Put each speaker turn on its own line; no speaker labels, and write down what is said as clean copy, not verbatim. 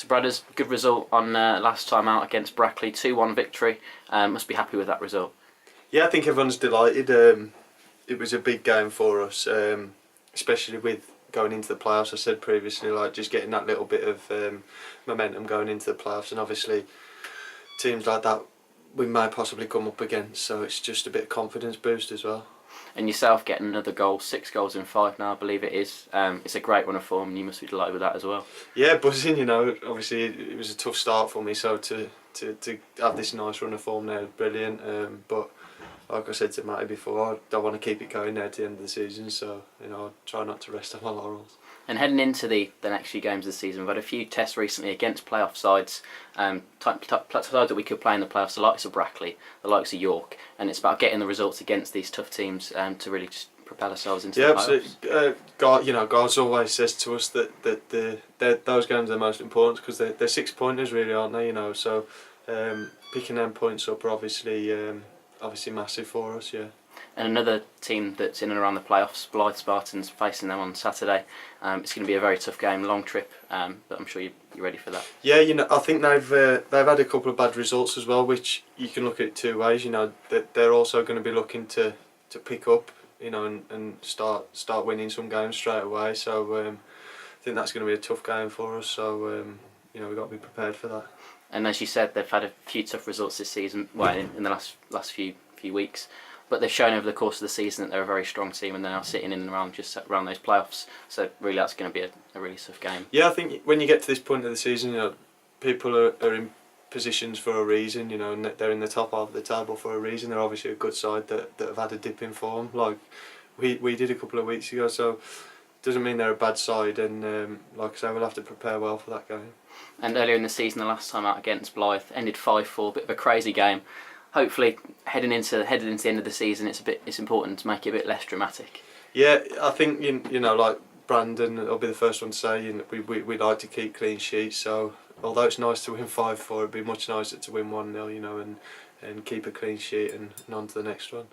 So Brothers, good result on last time out against Brackley, 2-1 victory. Must be happy with that result.
Yeah, I think everyone's delighted. It was a big game for us, especially with going into the playoffs. I said previously, like just getting that little bit of momentum going into the playoffs, and obviously teams like that we may possibly come up against. So it's just a bit of confidence boost as well.
And yourself getting another goal, 6 goals in 5 now, I believe it is. It's a great run of form, and you must be delighted with that as well.
Yeah, buzzing. You know, obviously it was a tough start for me, so to have this nice run of form now is brilliant. But like I said to Matty before, I don't want to keep it going now to the end of the season, so I'll try not to rest on my laurels.
And heading into the next few games of the season, we've had a few tests recently against playoff sides, sides that we could play in the playoffs, the likes of Brackley, the likes of York, and it's about getting the results against these tough teams to really just propel ourselves into the playoffs.
Yeah, absolutely. God always says to us that those games are most important because they're 6-pointers, really, aren't they? So picking them points up are obviously massive for us, yeah.
And another team that's in and around the playoffs, Blyth Spartans, facing them on Saturday. It's going to be a very tough game, long trip, but I'm sure you're ready for that.
Yeah, I think they've had a couple of bad results as well, which you can look at it 2 ways. That they're also going to be looking to pick up, and start winning some games straight away. So I think that's going to be a tough game for us. So we've got to be prepared for that.
And as you said, they've had a few tough results this season, well, in the last few weeks. But they've shown over the course of the season that they're a very strong team, and they're now sitting in and around those playoffs. So really, that's going to be a really tough game. Yeah,
I think when you get to this point of the season, people are in positions for a reason, and they're in the top half of the table for a reason. They're obviously a good side that have had a dip in form, like we did a couple of weeks ago. So it doesn't mean they're a bad side, and like I say, we'll have to prepare well for that game.
And earlier in the season, the last time out against Blyth, ended 5-4, bit of a crazy game. Hopefully, heading into the end of the season, it's important to make it a bit less dramatic.
Yeah, I think like Brandon, I'll be the first one to say, we like to keep clean sheets. So although it's nice to win 5-4, it'd be much nicer to win 1-0, and keep a clean sheet and on to the next one.